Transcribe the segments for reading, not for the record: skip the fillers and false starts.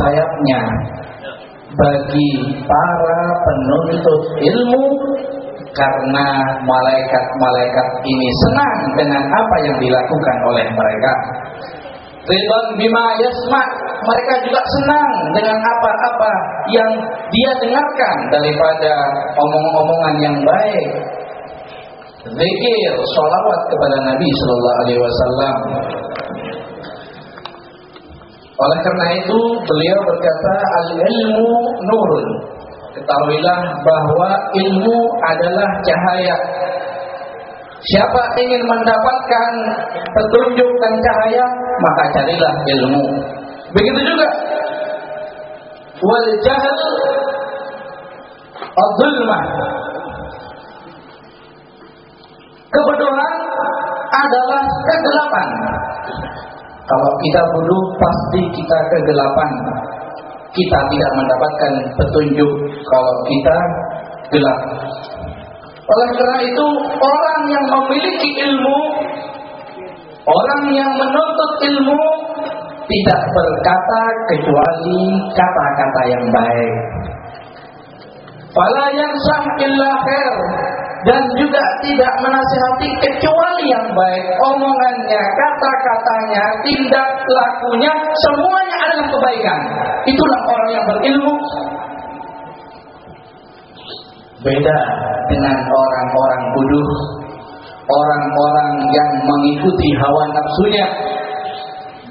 sayapnya bagi para penuntut ilmu, karena malaikat-malaikat ini senang dengan apa yang dilakukan oleh mereka. Ridwan bima yasma, mereka juga senang dengan apa-apa yang dia dengarkan daripada omong-omongan yang baik. Zikir, sholawat kepada Nabi Sallallahu Alaihi Wasallam. Oleh karena itu beliau berkata, al-ilmu nurun. Ketahuilah bahwa ilmu adalah cahaya. Siapa ingin mendapatkan petunjuk dan cahaya, maka carilah ilmu. Begitu juga wal jahl ad-dhulmah. Kebodohan adalah kegelapan. Kalau kita bodoh, pasti kita kegelapan. Kita tidak mendapatkan petunjuk kalau kita gelap. Oleh karena itu, orang yang memiliki ilmu, orang yang menuntut ilmu, tidak berkata kecuali kata-kata yang baik. Fala yansah illa khair, dan juga tidak menasihati kecuali yang baik. Omongannya, kata-katanya, tindak lakunya, semuanya adalah kebaikan. Itulah orang yang berilmu. Beda dengan orang-orang bodoh, orang-orang yang mengikuti hawa nafsunya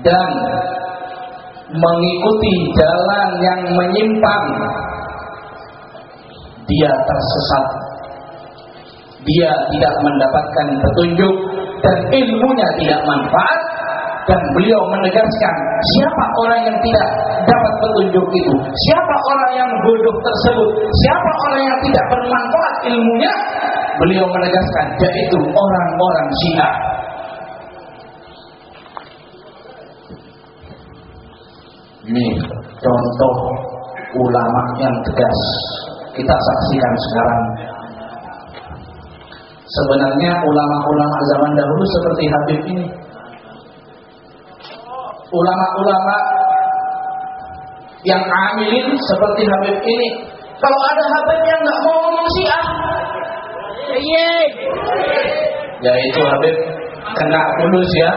dan mengikuti jalan yang menyimpang. Dia tersesat, dia tidak mendapatkan petunjuk dan ilmunya tidak manfaat. Dan beliau menegaskan, siapa orang yang tidak dapat petunjuk itu, siapa orang yang bodoh tersebut, siapa orang yang tidak bermanfaat ilmunya, beliau menegaskan, yaitu orang-orang Syiah. Ini contoh ulama yang tegas kita saksikan sekarang. Sebenarnya ulama-ulama zaman dahulu seperti Habib ini, ulama-ulama yang amilin seperti Habib ini. Kalau ada Habib yang nggak mau ngomong Syiah, ya itu Habib kena fulus ya.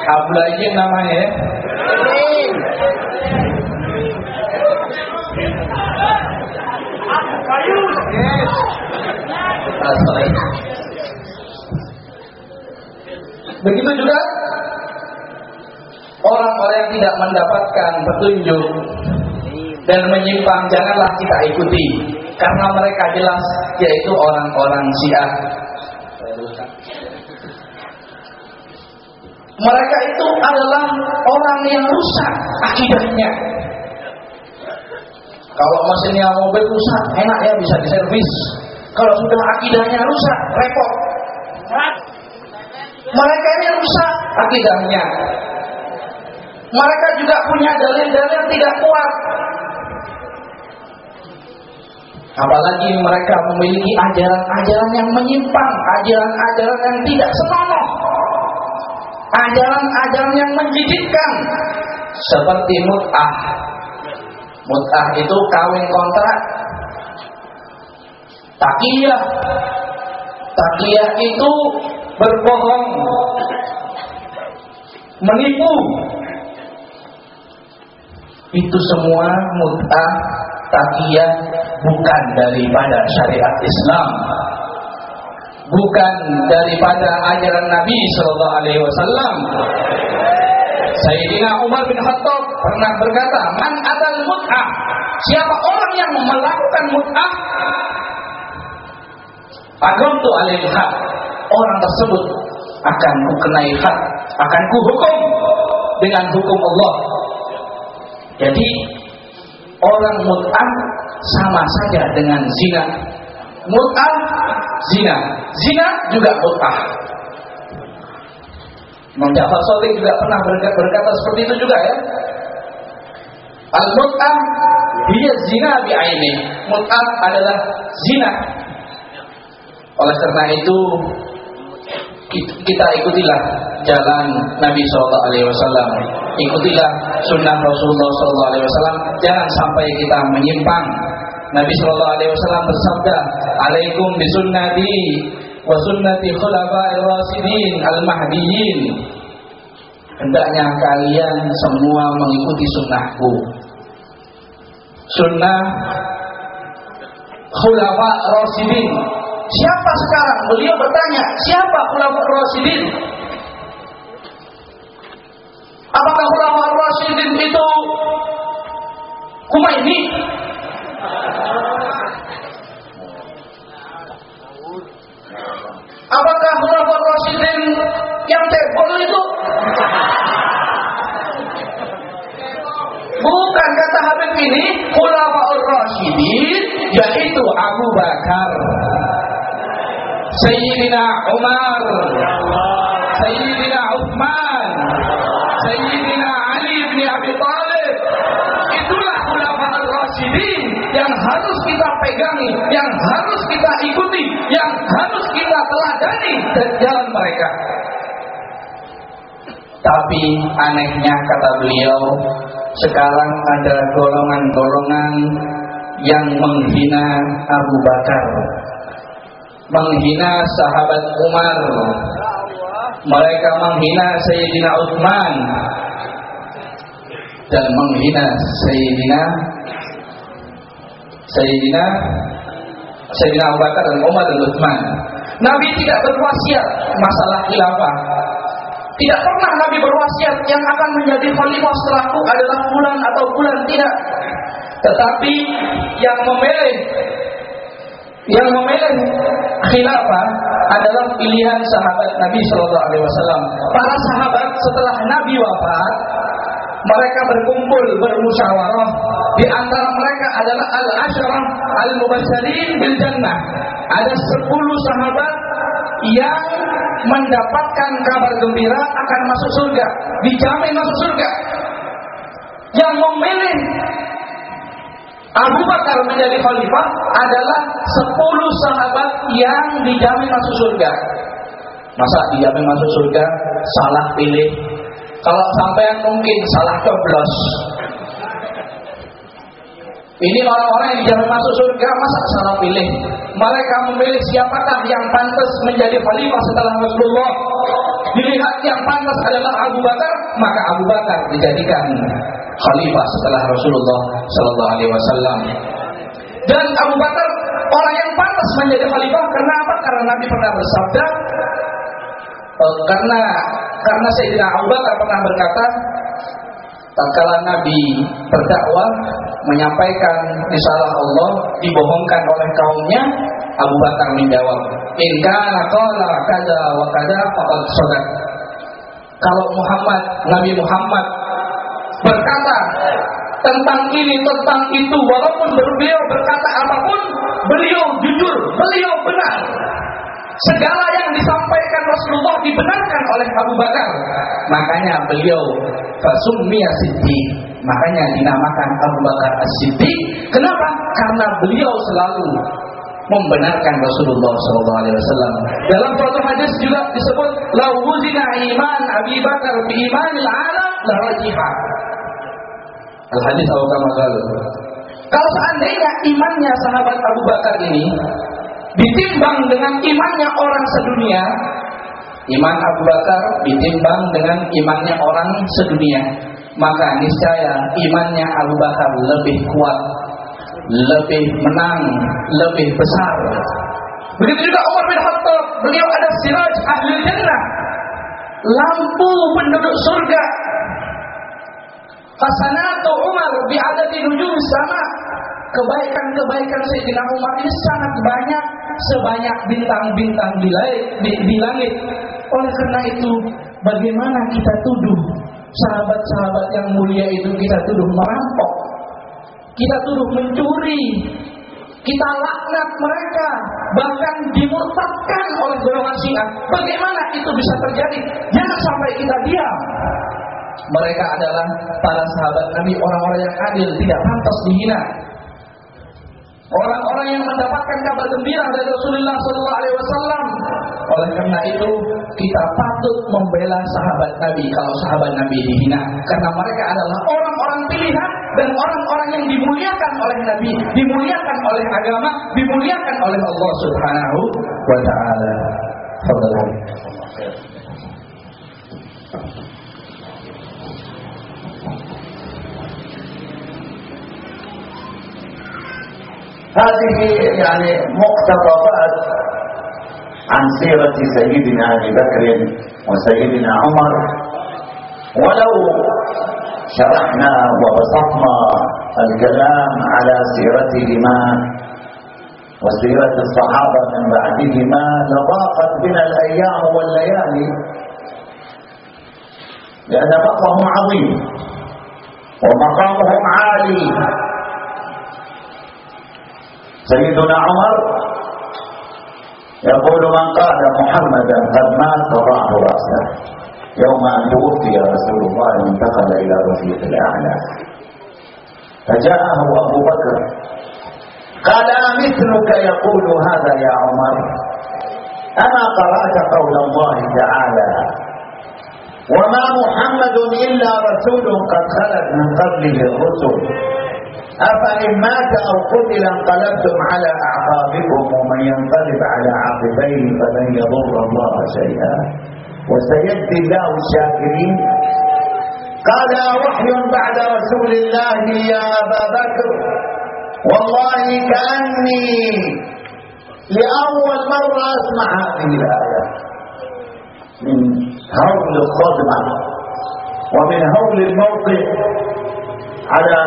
Ablaijin namanya ya. Begitu juga orang-orang yang tidak mendapatkan petunjuk dan menyimpang, janganlah kita ikuti, karena mereka jelas yaitu orang-orang Syiah. Mereka itu adalah orang yang rusak akidahnya. Kalau mesinnya mobil rusak, enak ya, bisa diservis. Kalau sudah akidahnya rusak, repot. Mereka ini rusak akidahnya. Mereka juga punya dalil-dalil yang tidak kuat. Apalagi mereka memiliki ajaran-ajaran yang menyimpang, ajaran-ajaran yang tidak senonoh, ajaran-ajaran yang menjijikkan, seperti mut'ah. Mut'ah itu kawin kontrak. Taqiyah. Taqiyah itu berbohong, menipu. Itu semua mut'ah, taqiyah bukan daripada syariat Islam, bukan daripada ajaran Nabi Sallallahu Alaihi Wasallam. Sayyidina Umar bin Khattab pernah berkata, "Man atal mut'ah." Siapa orang yang melakukan mut'ah, aqamtu alaihi had. Orang tersebut akan kukenai had, akan kuhukum dengan hukum Allah. Jadi orang mut'ah sama saja dengan zina. Mut'ah zina, zina juga mut'ah. Imam Ja'far Shadiq juga pernah berkata seperti itu juga ya. Al-mut'ah dia zina bi'aini. Mut'ah adalah zina. Oleh karena itu kita ikutilah jalan Nabi SAW. ikutilah sunnah Rasulullah SAW. Jangan sampai kita menyimpang. Nabi SAW bersabda, "Alaikum bisunnati wa sunnati khulafa'ir rasyidin al-mahdiyyin." Hendaknya kalian semua mengikuti sunnahku. Sunnah khulafa rasyidin. Siapa sekarang? Beliau bertanya, siapa khulafa rasyidin? Apakah khulafa rasyidin itu Khomeini? Apakah khulafa rasyidin yang tebal itu? Bukan, kata Habib ini khulafa rasyidin yaitu Abu Bakar, Sayyidina Umar, Sayyidina Uthman, Sayyidina Ali bin Abi Thalib. Itulah khulafa rasyidin yang harus kita pegangi, yang harus kita ikuti, yang harus kita teladani dan jalan mereka. Tapi anehnya kata beliau, sekarang ada golongan-golongan yang menghina Abu Bakar, menghina sahabat Umar, mereka menghina Sayyidina Uthman dan menghina Sayyidina Abu Bakar dan Umar dan Uthman. Nabi tidak berwasiat masalah khilafah. Tidak pernah Nabi berwasiat yang akan menjadi khalifah setelahku adalah fulan atau fulan, tidak. Tetapi yang memilih khilafah adalah pilihan sahabat Nabi SAW. Para sahabat setelah Nabi wafat, mereka berkumpul bermusyawarah. Di antara mereka adalah al-asyarah al-mubasysyirin bil jannah. Ada 10 sahabat yang mendapatkan kabar gembira akan masuk surga, dijamin masuk surga. Yang memilih Abu Bakar menjadi khalifah adalah 10 sahabat yang dijamin masuk surga. Masa dijamin masuk surga? Salah pilih. Kalau sampean mungkin salah coblos. Ini orang-orang yang dijamin masuk surga, masa salah pilih? Mereka memilih siapakah yang pantas menjadi khalifah setelah Rasulullah. Dilihat yang pantas adalah Abu Bakar, maka Abu Bakar dijadikan khalifah setelah Rasulullah Sallallahu Alaihi Wasallam. Dan Abu Bakar orang yang pantas menjadi khalifah karena apa? Karena Nabi pernah bersabda, karena Sayyidina Abu Bakar pernah berkata, tatkala Nabi berdakwah menyampaikan risalah Allah dibohongkan oleh kaumnya, Abu Bakar menjawab, "In kana qala kada wa kada faqad shadaq." Kalau Nabi Muhammad berkata tentang ini, tentang itu, walaupun beliau berkata apapun, beliau jujur, beliau benar. Segala yang disampaikan Rasulullah dibenarkan oleh Abu Bakar. Makanya beliau fasummiya Siddiq, makanya dinamakan Abu Bakar As-Siddiq. Kenapa? Karena beliau selalu membenarkan Rasulullah SAW. Dalam suatu hadis juga disebut, "Lau wuzina iman Abi Bakar bi imanil alam la rajiha." Al-hadis Abu Bakar. Kalau seandainya imannya sahabat Abu Bakar ini ditimbang dengan imannya orang sedunia, iman Abu Bakar ditimbang dengan imannya orang sedunia, maka niscaya imannya Abu Bakar lebih kuat, lebih menang, lebih besar. Begitu juga Umar bin Khattab, beliau ada siraj ahli jannah, lampu penduduk surga. Hasanatu Umar bi'adati nujum sama. Kebaikan-kebaikan Sayyidina Umar ini sangat banyak, sebanyak bintang-bintang di langit. Oleh karena itu, bagaimana kita tuduh sahabat-sahabat yang mulia itu, kita tuduh merampok, kita tuduh mencuri, kita laknat mereka, bahkan dimurtadkan oleh golongan Syiah. Bagaimana itu bisa terjadi? Jangan sampai kita diam. Mereka adalah para sahabat Nabi, orang-orang yang adil, tidak pantas dihina. Orang-orang yang mendapatkan kabar gembira dari Rasulullah SAW. Oleh karena itu kita patut membela sahabat Nabi kalau sahabat Nabi dihina, karena mereka adalah orang-orang pilihan dan orang-orang yang dimuliakan oleh Nabi, dimuliakan oleh agama, dimuliakan oleh Allah Subhanahu wa taala. هذه يعني مقتطفات عن سيرة سيدنا أبي بكر وسيدنا عمر، ولو شرحنا وبسطنا الكلام على سيرتهما وسيرة الصحابة من بعدهما لضاقت بنا الأيام والليالي، لأن فضلهم عظيم ومقامهم عالي. سيدنا عمر يقول من قال محمدا قد مات فضاعه رأسه يوم أن توفي رسول الله وانتقل إلى الرفيق الأعلى. فجاءه أبو بكر قال أمثلك يقول هذا يا عمر؟ أما قرأت قول الله تعالى وما محمد إلا رسول قد خلت من قبله الرسل أفإن مات أو قتل انقلبتم على أعقابكم ومن ينقلب على عقبيه فلن يضر الله شيئا وسيجزي الله الشاكرين. قال وحي بعد رسول الله يا أبا بكر؟ والله كأني لأول مرة أسمع هذه الآية. من هول الصدمة ومن هول الموقف على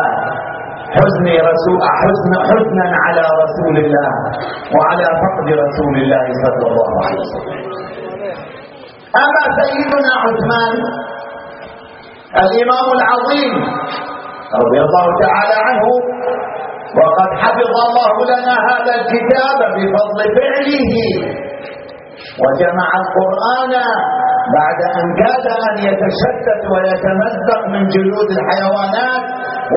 حزنا على رسول الله وعلى فقد رسول الله صلى الله عليه وسلم. أما سيدنا عثمان الإمام العظيم رضي الله تعالى عنه، وقد حفظ الله لنا هذا الكتاب بفضل فعله وجمع القرآن بعد أن كاد أن يتشتت ويتمزق من جلود الحيوانات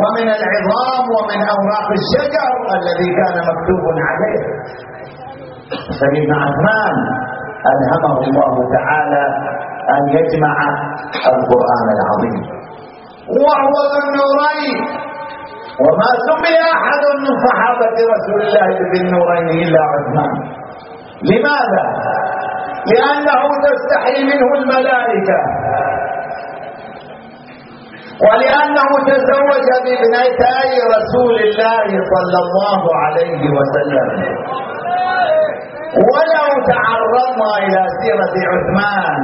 ومن العظام ومن أوراق الشجر الذي كان مكتوب عليه. سيدنا عثمان ألهمه الله تعالى أن يجمع القرآن العظيم، وهو ذو النورين، وما سمي أحد من صحابة رسول الله بالنورين إلا عثمان. لماذا؟ لأنه تستحي منه الملائكة، ولأنه تزوج بابنتي رسول الله صلى الله عليه وسلم. ولو تعرضنا إلى سيرة عثمان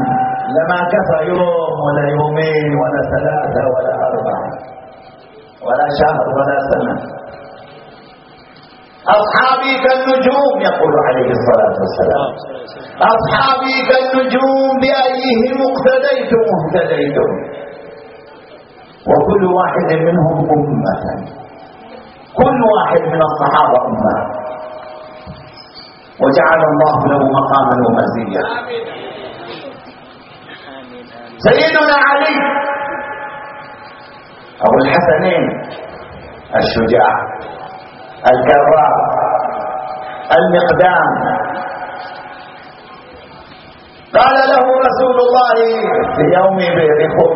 لما كفى يوم ولا يومين ولا ثلاثة ولا أربعة ولا شهر ولا سنة. أصحابي كالنجوم يقول عليه الصلاة والسلام، أصحابي كالنجوم بأيهم اقتديتم اهتديتم. وكل واحد منهم أمة، كل واحد من الصحابة أمة، وجعل الله له مقاما ومزيا. سيدنا علي أبو الحسنين الشجاع الكرار المقدام، قال له رسول الله في يوم بئركم،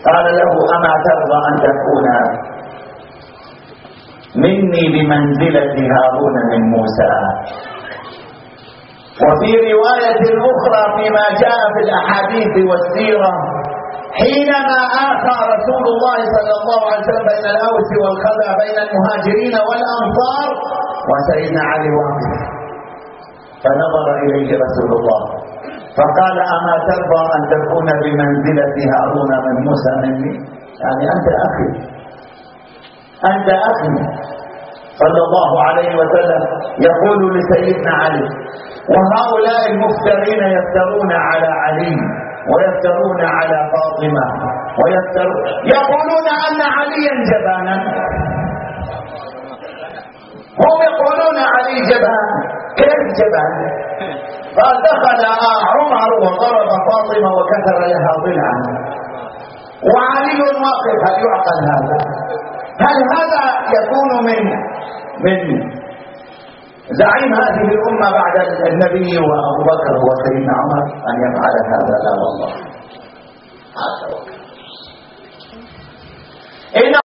قال له أما ترضى أن تكون مني بمنزلة هارون من موسى؟ وفي رواية أخرى فيما جاء في الأحاديث والسيرة حينما آخى رسول الله صلى الله عليه وسلم بين الأوس والخزرج بين المهاجرين والأنصار وسيدنا علي واقف، فنظر إليه رسول الله فقال أما ترضى أن تكون بمنزلة هارون من موسى مني؟ يعني أنت أخي، أنت أخي. صلى الله عليه وسلم يقول لسيدنا علي، وهؤلاء المفترين يفترون على علي ويفترون على فاطمة يقولون أن عليا جبانا، هم يقولون علي جبان، كيف جبان؟ فدخل عمر وضرب فاطمة وكسر لها ضلعا وعلي واقف. هل يعقل هذا؟ هل هذا يكون من زعيم هذه الأمة بعد النبي وأبو بكر هو سيدنا عمر أن يفعل هذا؟ لا والله. هذا وكذا.